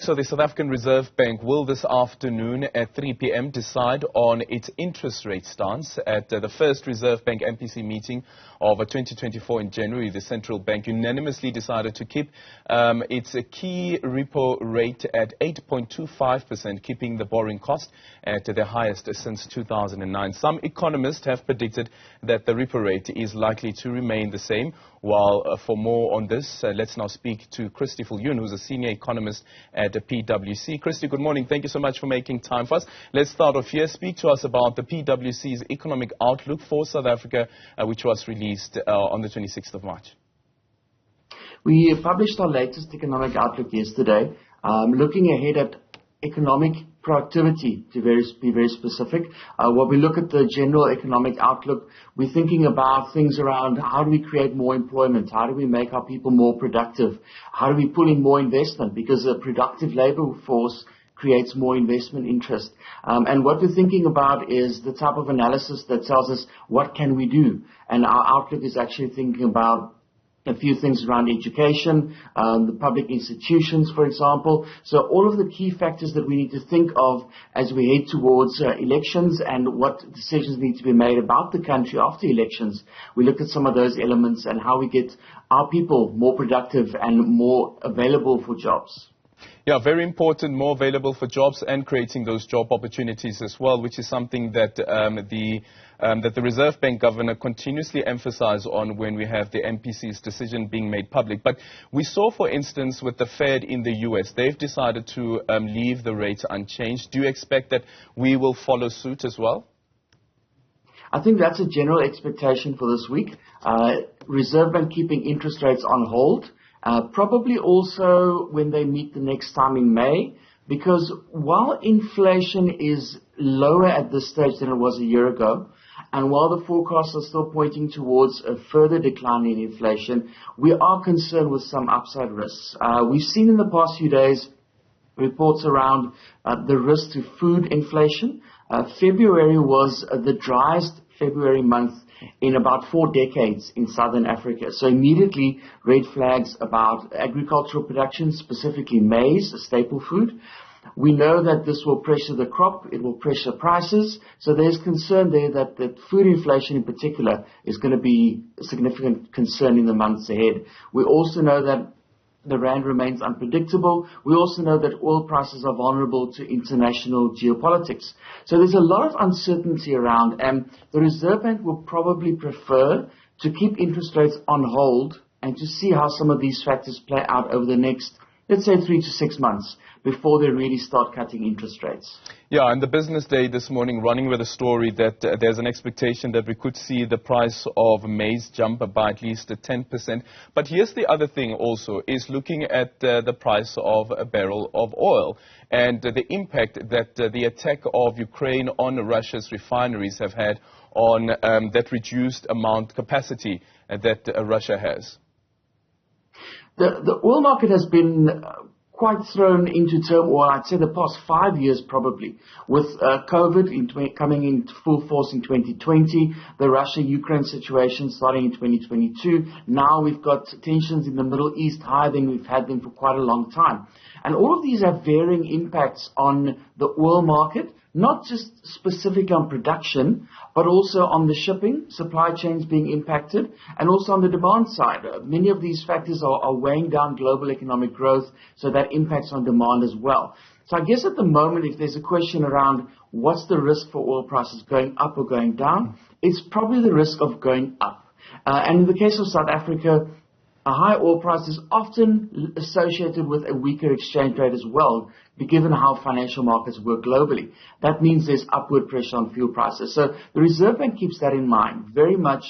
So the South African Reserve Bank will this afternoon at 3 p.m. decide on its interest rate stance. At the first Reserve Bank MPC meeting of 2024 in January, the central bank unanimously decided to keep its key repo rate at 8.25%, keeping the borrowing cost at the highest since 2009. Some economists have predicted that the repo rate is likely to remain the same. While for more on this, let's now speak to Christie Viljoen, who's a senior economist at the PwC. Christie, good morning. Thank you so much for making time for us. Let's start off here. Speak to us about the PwC's economic outlook for South Africa, which was released on the 26th of March. We published our latest economic outlook yesterday, looking ahead at economic productivity, to be very specific. When we look at the general economic outlook, we're thinking about things around how do we create more employment, how do we make our people more productive, how do we pull in more investment, because a productive labor force creates more investment interest. And what we're thinking about is the type of analysis that tells us what can we do. And our outlook is actually thinking about a few things around education, the public institutions, for example. So all of the key factors that we need to think of as we head towards elections and what decisions need to be made about the country after elections. We look at some of those elements and how we get our people more productive and more available for jobs. Yeah, very important, more available for jobs and creating those job opportunities as well, which is something that the Reserve Bank governor continuously emphasizes on when we have the MPC's decision being made public. But we saw, for instance, with the Fed in the US, they've decided to leave the rates unchanged. Do you expect that we will follow suit as well? I think that's a general expectation for this week. Reserve Bank keeping interest rates on hold. Probably also when they meet the next time in May, because while inflation is lower at this stage than it was a year ago, and while the forecasts are still pointing towards a further decline in inflation, we are concerned with some upside risks. We've seen in the past few days reports around the risk to food inflation. February was the driest February month in about 4 decades in southern Africa. So immediately red flags about agricultural production, specifically maize, a staple food. We know that this will pressure the crop, it will pressure prices. So there's concern there that food inflation in particular is going to be a significant concern in the months ahead. We also know that the rand remains unpredictable. We also know that oil prices are vulnerable to international geopolitics. So there's a lot of uncertainty around, and the Reserve Bank will probably prefer to keep interest rates on hold and to see how some of these factors play out over the next, let's say, 3 to 6 months before they really start cutting interest rates. Yeah, and the Business Day this morning running with a story that there's an expectation that we could see the price of maize jump by at least 10%. But here's the other thing also, is looking at the price of a barrel of oil and the impact that the attack of Ukraine on Russia's refineries have had on that reduced amount capacity that Russia has. The oil market has been quite thrown into turmoil, I'd say the past 5 years probably, with COVID coming into full force in 2020, the Russia-Ukraine situation starting in 2022. Now we've got tensions in the Middle East higher than we've had them for quite a long time. And all of these have varying impacts on the oil market, not just specifically on production, but also on the shipping, supply chains being impacted, and also on the demand side. Many of these factors are weighing down global economic growth, so that impacts on demand as well. So I guess at the moment, if there's a question around what's the risk for oil prices going up or going down, it's probably the risk of going up. And in the case of South Africa, a high oil price is often associated with a weaker exchange rate as well, given how financial markets work globally. That means there's upward pressure on fuel prices. So the Reserve Bank keeps that in mind very much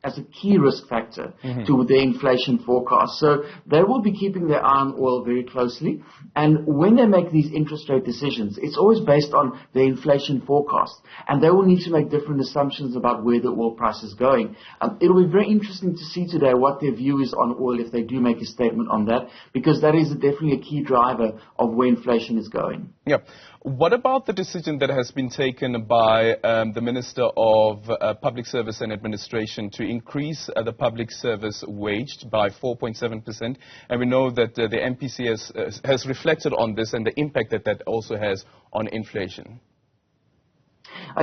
as a key risk factor to the inflation forecast. So they will be keeping their eye on oil very closely. And when they make these interest rate decisions, it's always based on the inflation forecast. And they will need to make different assumptions about where the oil price is going. It'll be very interesting to see today what their view is on oil if they do make a statement on that, because that is definitely a key driver of where inflation is going. Yeah. What about the decision that has been taken by the Minister of Public Service and Administration to increase the public service wage by 4.7%? And we know that the MPC has reflected on this and the impact that that also has on inflation.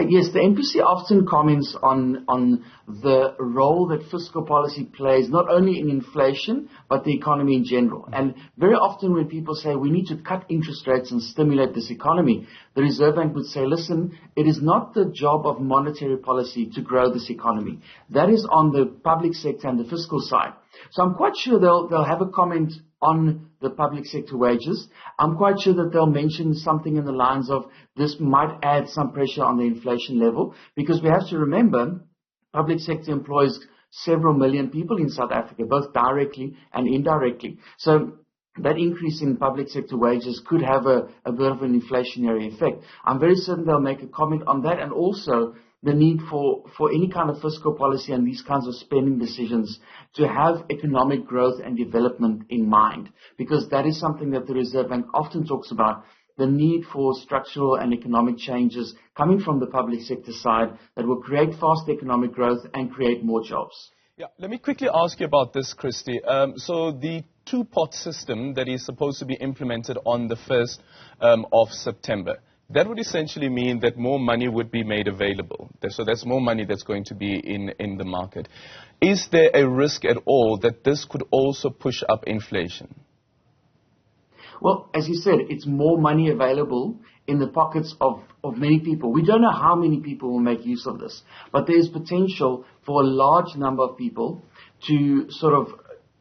Yes, the MPC often comments on the role that fiscal policy plays, not only in inflation, but the economy in general. And very often when people say we need to cut interest rates and stimulate this economy, the Reserve Bank would say, listen, it is not the job of monetary policy to grow this economy. That is on the public sector and the fiscal side. So I'm quite sure they'll have a comment on the public sector wages. I'm quite sure that they'll mention something in the lines of this might add some pressure on the inflation level, because we have to remember public sector employs several million people in South Africa, both directly and indirectly. So that increase in public sector wages could have a bit of an inflationary effect. I'm very certain they'll make a comment on that, and also the need for any kind of fiscal policy and these kinds of spending decisions to have economic growth and development in mind, because that is something that the Reserve Bank often talks about, the need for structural and economic changes coming from the public sector side that will create fast economic growth and create more jobs. Yeah, let me quickly ask you about this, Christie. So the two-pot system that is supposed to be implemented on the 1st of September, that would essentially mean that more money would be made available. So that's more money that's going to be in the market. Is there a risk at all that this could also push up inflation? Well, as you said, it's more money available in the pockets of many people. We don't know how many people will make use of this, but there's potential for a large number of people to sort of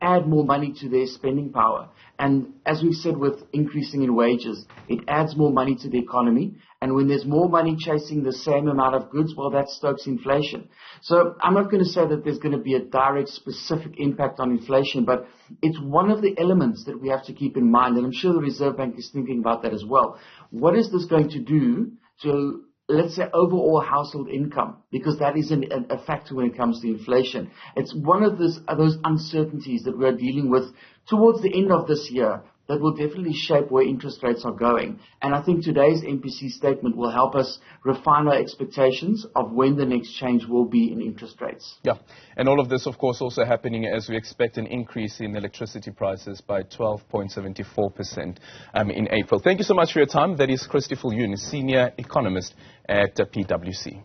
add more money to their spending power. And as we've said with increasing in wages, it adds more money to the economy. And when there's more money chasing the same amount of goods, well, that stokes inflation. So I'm not going to say that there's going to be a direct specific impact on inflation, but it's one of the elements that we have to keep in mind. And I'm sure the Reserve Bank is thinking about that as well. What is this going to do to, let's say, overall household income? Because that is a factor when it comes to inflation. It's one of those uncertainties that we're dealing with towards the end of this year that will definitely shape where interest rates are going. And I think today's MPC statement will help us refine our expectations of when the next change will be in interest rates. Yeah, and all of this, of course, also happening as we expect an increase in electricity prices by 12.74% in April. Thank you so much for your time. That is Christie Viljoen, Senior Economist at PwC.